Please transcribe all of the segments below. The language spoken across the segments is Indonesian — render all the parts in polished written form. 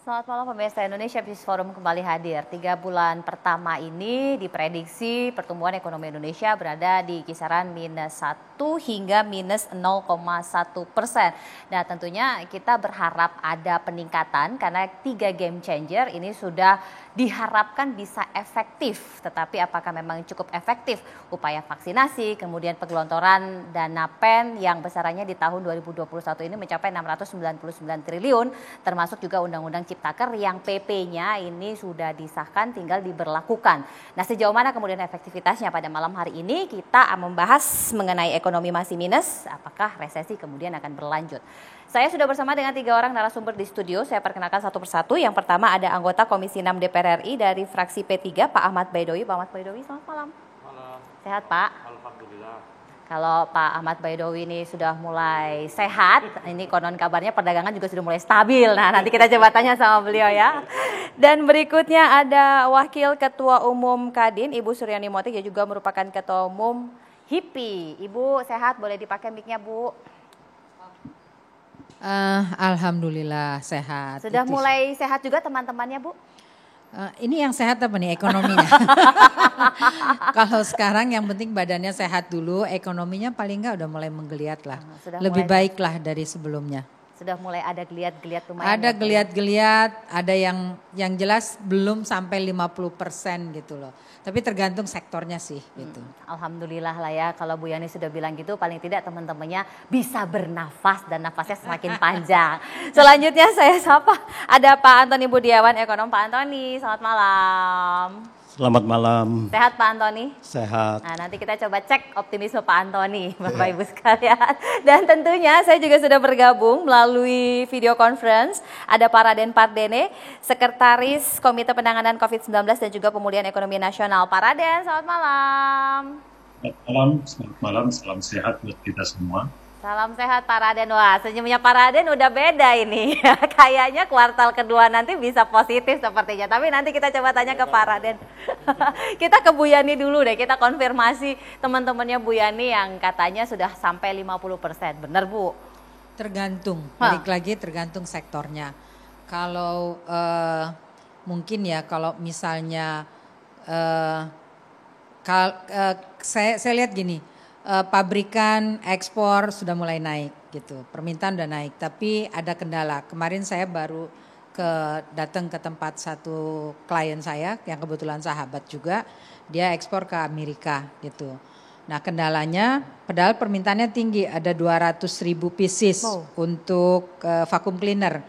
Selamat malam pemirsa, Indonesia Business Forum kembali hadir. 3 bulan pertama ini diprediksi pertumbuhan ekonomi Indonesia berada di kisaran -1 hingga -0,1%. Nah tentunya kita berharap ada peningkatan karena 3 game changer ini sudah diharapkan bisa efektif. Tetapi apakah memang cukup efektif upaya vaksinasi, kemudian penggelontoran dana PEN yang besarannya di tahun 2021 ini mencapai 699 triliun, termasuk juga Undang-Undang Ciptaker yang PP-nya ini sudah disahkan tinggal diberlakukan. Nah sejauh mana kemudian efektivitasnya pada malam hari ini kita membahas mengenai ekonomi masih minus, apakah resesi kemudian akan berlanjut. Saya sudah bersama dengan 3 orang narasumber di studio, saya perkenalkan satu persatu. Yang pertama ada anggota Komisi 6 DPR RI dari fraksi P3, Pak Ahmad Baidowi. Pak Ahmad Baidowi, selamat malam. Malam. Sehat Pak? Alhamdulillah. Kalau Pak Ahmad Baidowi ini sudah mulai sehat, ini konon kabarnya perdagangan juga sudah mulai stabil. Nah nanti kita coba tanya sama beliau ya. Dan berikutnya ada Wakil Ketua Umum Kadin, Ibu Suryani Motik, yang juga merupakan Ketua Umum HIPI. Ibu sehat, boleh dipakai mic-nya Bu? Alhamdulillah sehat. Sudah mulai sehat juga teman-temannya Bu? Ini yang sehat apa nih ekonominya? Kalau sekarang yang penting badannya sehat dulu, ekonominya paling enggak udah mulai menggeliat lah. Lebih baik lah dari sebelumnya. Sudah mulai ada geliat-geliat lumayan. Ada geliat-geliat, ada yang jelas belum sampai 50% gitu loh. Tapi tergantung sektornya sih gitu. Alhamdulillah lah ya kalau Bu Yani sudah bilang gitu, paling tidak teman-temannya bisa bernafas dan nafasnya semakin panjang. Selanjutnya saya sapa ada Pak Antoni Budiawan, ekonom. Pak Antoni, selamat malam. Selamat malam. Sehat Pak Antoni? Sehat. Nah nanti kita coba cek optimisme Pak Antoni, Bapak Ibu sekalian. Dan tentunya saya juga sudah bergabung melalui video conference. Ada Pak Raden Pardede, Sekretaris Komite Penanganan COVID-19 dan juga Pemulihan Ekonomi Nasional. Pak Raden, selamat malam. Selamat malam, salam sehat buat kita semua. Salam sehat Pak Raden. Wah senyumnya Pak Raden udah beda ini. Kayaknya kuartal kedua nanti bisa positif sepertinya. Tapi nanti kita coba tanya ke Pak Raden. Kita ke Bu Yani dulu deh. Kita konfirmasi teman-temannya Bu Yani yang katanya sudah sampai 50%. Benar Bu? Tergantung, balik lagi tergantung sektornya. Kalau mungkin ya kalau misalnya saya lihat gini. Pabrikan, ekspor sudah mulai naik gitu, permintaan udah naik, tapi ada kendala. Kemarin saya baru datang ke tempat satu klien saya yang kebetulan sahabat juga, dia ekspor ke Amerika gitu. Nah kendalanya, padahal permintaannya tinggi, ada 200.000 pieces untuk vacuum cleaner,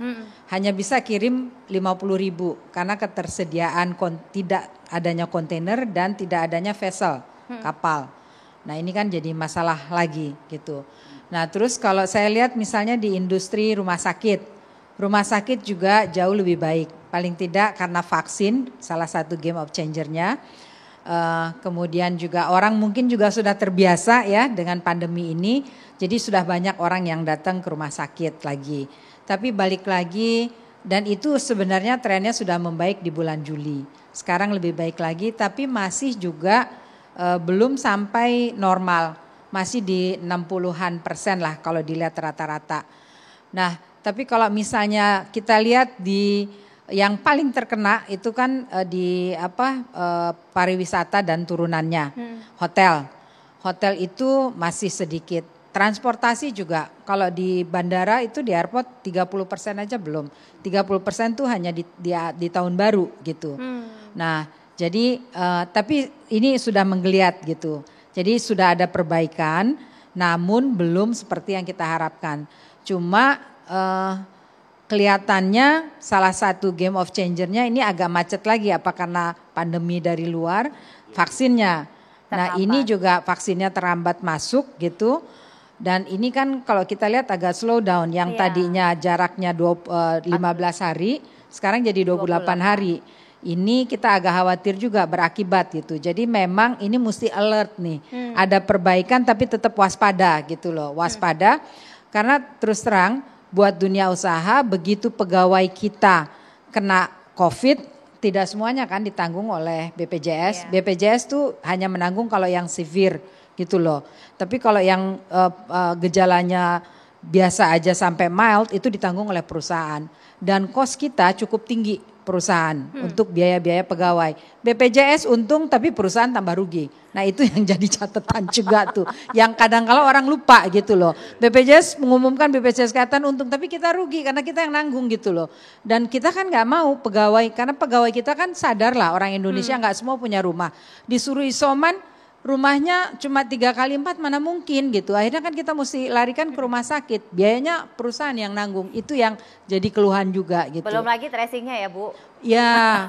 hanya bisa kirim 50.000 karena ketersediaan tidak adanya kontainer dan tidak adanya vessel, kapal. Nah ini kan jadi masalah lagi gitu. Nah terus kalau saya lihat misalnya di industri rumah sakit juga jauh lebih baik. Paling tidak karena vaksin salah satu game of changernya. Kemudian juga orang mungkin juga sudah terbiasa ya dengan pandemi ini. Jadi sudah banyak orang yang datang ke rumah sakit lagi. Tapi balik lagi dan itu sebenarnya trennya sudah membaik di bulan Juli. Sekarang lebih baik lagi tapi masih juga belum sampai normal, masih di 60-an% lah kalau dilihat rata-rata. Nah, tapi kalau misalnya kita lihat di yang paling terkena itu kan di pariwisata dan turunannya, hotel itu masih sedikit. Transportasi juga, kalau di bandara itu di airport 30% aja belum, 30% tuh hanya di tahun baru gitu. Nah. Jadi tapi ini sudah menggeliat gitu. Jadi sudah ada perbaikan namun belum seperti yang kita harapkan. Cuma kelihatannya salah satu game of changernya ini agak macet lagi apa karena pandemi dari luar, vaksinnya. Nah ini juga vaksinnya terlambat masuk gitu. Dan ini kan kalau kita lihat agak slow down yang tadinya jaraknya 15 hari sekarang jadi 28 hari. Ini kita agak khawatir juga berakibat gitu. Jadi memang ini mesti alert nih. Ada perbaikan tapi tetap waspada gitu loh. Waspada karena terus terang buat dunia usaha begitu pegawai kita kena COVID tidak semuanya kan ditanggung oleh BPJS. BPJS tuh hanya menanggung kalau yang severe gitu loh. Tapi kalau yang gejalanya biasa aja sampai mild itu ditanggung oleh perusahaan. dan kos kita cukup tinggi perusahaan untuk biaya-biaya pegawai. BPJS untung tapi perusahaan tambah rugi. Nah itu yang jadi catatan juga tuh. Yang kadang kalau orang lupa gitu loh. BPJS mengumumkan BPJS Kesehatan untung tapi kita rugi karena kita yang nanggung gitu loh. Dan kita kan nggak mau pegawai, karena pegawai kita kan sadar lah orang Indonesia nggak semua punya rumah. Disuruh isoman, rumahnya cuma 3x4 mana mungkin gitu. Akhirnya kan kita mesti larikan ke rumah sakit. Biayanya perusahaan yang nanggung. Itu yang jadi keluhan juga gitu. Belum lagi tracingnya ya Bu. Ya,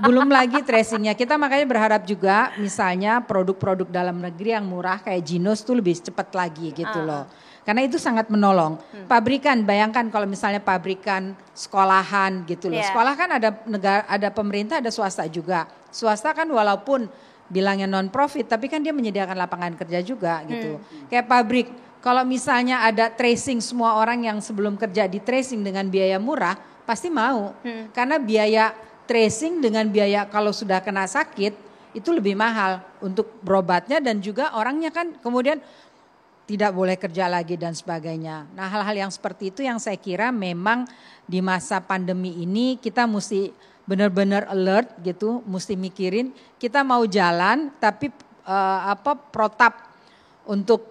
belum lagi tracingnya. Kita makanya berharap juga misalnya produk-produk dalam negeri yang murah kayak Jinos tuh lebih cepat lagi gitu loh. Karena itu sangat menolong. Pabrikan, bayangkan kalau misalnya pabrikan sekolahan gitu loh. Sekolah kan ada negara, ada pemerintah, ada swasta juga. Swasta kan walaupun bilangnya non-profit, tapi kan dia menyediakan lapangan kerja juga gitu. Kayak pabrik, kalau misalnya ada tracing semua orang yang sebelum kerja di tracing dengan biaya murah, pasti mau. Karena biaya tracing dengan biaya kalau sudah kena sakit, itu lebih mahal untuk berobatnya dan juga orangnya kan kemudian tidak boleh kerja lagi dan sebagainya. Nah hal-hal yang seperti itu yang saya kira memang di masa pandemi ini kita mesti benar-benar alert gitu, mesti mikirin kita mau jalan tapi protap untuk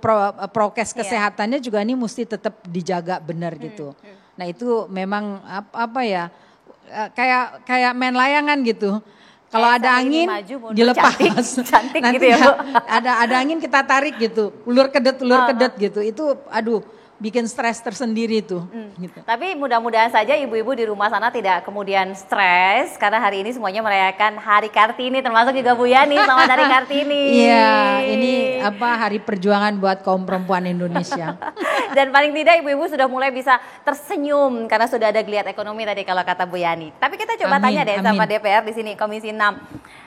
prokes kesehatannya juga ini mesti tetap dijaga benar gitu. Nah itu memang kayak main layangan gitu. Kalau ada angin dilepas, cantik nanti gitu ya Bu. ada angin kita tarik gitu, ulur kedet gitu. Itu aduh bikin stres tersendiri tuh. Gitu. Tapi mudah-mudahan saja ibu-ibu di rumah sana tidak kemudian stres karena hari ini semuanya merayakan Hari Kartini, termasuk juga Bu Yani. Selamat Hari Kartini. Iya, ini hari perjuangan buat kaum perempuan Indonesia. Dan paling tidak ibu-ibu sudah mulai bisa tersenyum karena sudah ada geliat ekonomi tadi kalau kata Bu Yani. Tapi kita coba tanya deh sama DPR di sini, Komisi 6.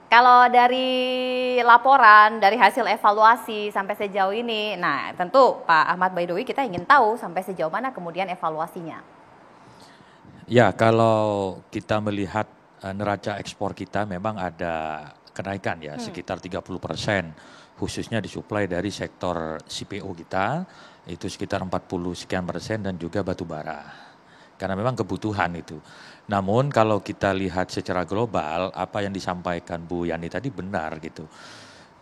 Kalau dari laporan, dari hasil evaluasi sampai sejauh ini, nah tentu Pak Ahmad Baidowi kita ingin tahu sampai sejauh mana kemudian evaluasinya. Ya, kalau kita melihat neraca ekspor kita memang ada kenaikan ya, sekitar 30%, khususnya disuplai dari sektor CPO kita, itu sekitar 40 sekian persen dan juga batu bara. Karena memang kebutuhan itu. Namun kalau kita lihat secara global, apa yang disampaikan Bu Yani tadi benar gitu.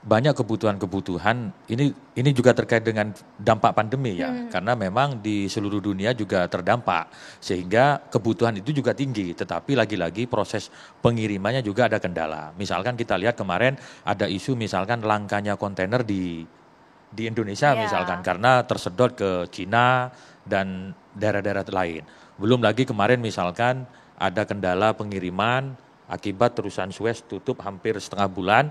Banyak kebutuhan-kebutuhan, ini juga terkait dengan dampak pandemi ya. Karena memang di seluruh dunia juga terdampak. Sehingga kebutuhan itu juga tinggi. Tetapi lagi-lagi proses pengirimannya juga ada kendala. Misalkan kita lihat kemarin ada isu misalkan langkanya kontainer di Indonesia misalkan. Karena tersedot ke Cina dan daerah-daerah lain. Belum lagi kemarin misalkan ada kendala pengiriman akibat terusan Suez tutup hampir setengah bulan.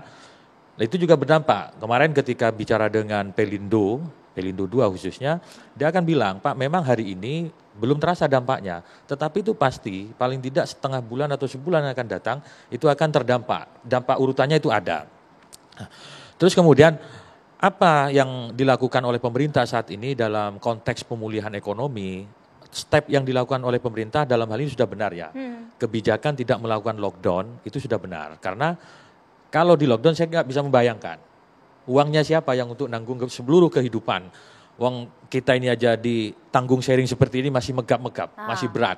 Itu juga berdampak. Kemarin ketika bicara dengan Pelindo 2 khususnya, dia akan bilang, Pak memang hari ini belum terasa dampaknya. Tetapi itu pasti paling tidak setengah bulan atau sebulan yang akan datang itu akan terdampak. Dampak urutannya itu ada. Terus kemudian apa yang dilakukan oleh pemerintah saat ini dalam konteks pemulihan ekonomi? Step yang dilakukan oleh pemerintah dalam hal ini sudah benar ya. Kebijakan tidak melakukan lockdown itu sudah benar. Karena kalau di lockdown saya nggak bisa membayangkan. Uangnya siapa yang untuk nanggung seluruh kehidupan. Uang kita ini aja ditanggung sharing seperti ini masih megap-megap, masih berat.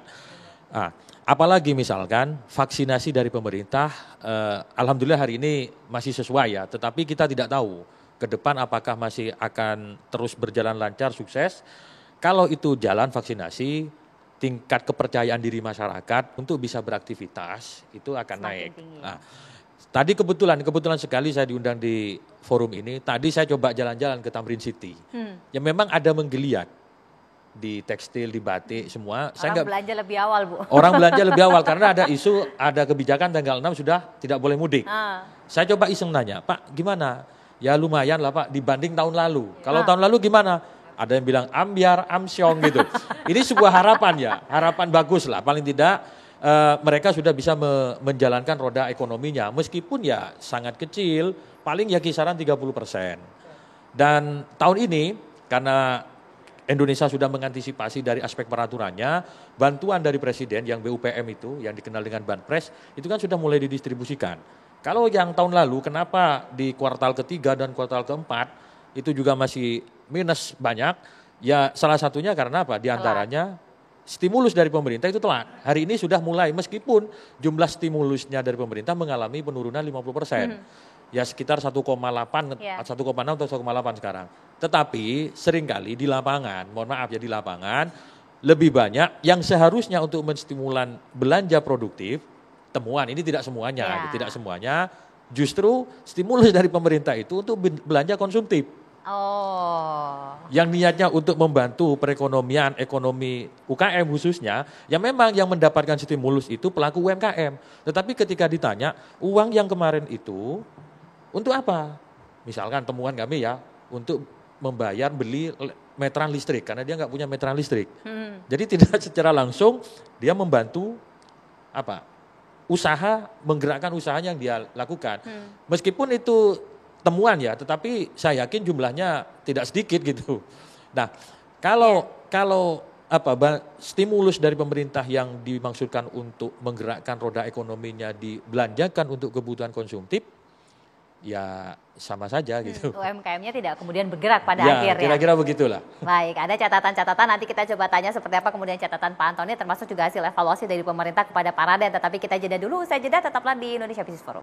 Nah, apalagi misalkan vaksinasi dari pemerintah, alhamdulillah hari ini masih sesuai ya. Tetapi kita tidak tahu ke depan apakah masih akan terus berjalan lancar, sukses. Kalau itu jalan vaksinasi, tingkat kepercayaan diri masyarakat untuk bisa beraktivitas itu akan naik. Nah, tadi kebetulan sekali saya diundang di forum ini. Tadi saya coba jalan-jalan ke Tamrin City. Ya memang ada menggeliat di tekstil, di batik semua. Belanja lebih awal Bu. Orang belanja lebih awal karena ada isu, ada kebijakan tanggal 6 sudah tidak boleh mudik. Saya coba iseng nanya, Pak gimana? Ya lumayan lah Pak dibanding tahun lalu. Kalau tahun lalu gimana? Ada yang bilang ambiar, amsyong gitu. Ini sebuah harapan ya, harapan bagus lah. Paling tidak mereka sudah bisa menjalankan roda ekonominya. Meskipun ya sangat kecil, paling ya kisaran 30%. Dan tahun ini karena Indonesia sudah mengantisipasi dari aspek peraturannya, bantuan dari Presiden yang BUPM itu, yang dikenal dengan Banpres, itu kan sudah mulai didistribusikan. Kalau yang tahun lalu, kenapa di kuartal ketiga dan kuartal keempat, itu juga masih minus banyak, ya salah satunya karena apa? Di antaranya stimulus dari pemerintah itu telat. Hari ini sudah mulai meskipun jumlah stimulusnya dari pemerintah mengalami penurunan 50%. Ya sekitar 1,8, 1,6 atau 1,8 sekarang. Tetapi seringkali di lapangan, mohon maaf ya di lapangan, lebih banyak yang seharusnya untuk menstimulan belanja produktif, temuan ini tidak semuanya, justru stimulus dari pemerintah itu untuk belanja konsumtif. Yang niatnya untuk membantu perekonomian, ekonomi UKM khususnya, yang memang yang mendapatkan stimulus itu pelaku UMKM. Tetapi ketika ditanya, uang yang kemarin itu untuk apa? Misalkan temuan kami ya, untuk membayar beli meteran listrik, karena dia nggak punya meteran listrik. Jadi tidak secara langsung dia membantu usaha, menggerakkan usaha yang dia lakukan. Meskipun itu temuan ya, tetapi saya yakin jumlahnya tidak sedikit gitu. Nah, kalau stimulus dari pemerintah yang dimaksudkan untuk menggerakkan roda ekonominya dibelanjakan untuk kebutuhan konsumtif, ya sama saja gitu. UMKM-nya tidak kemudian bergerak pada ya, akhirnya. Kira-kira begitulah. Baik, ada catatan-catatan, nanti kita coba tanya seperti apa kemudian catatan Pak Antoni, termasuk juga hasil evaluasi dari pemerintah kepada Paraden. Tetapi kita jeda dulu, usai jeda tetaplah di Indonesia Business Forum.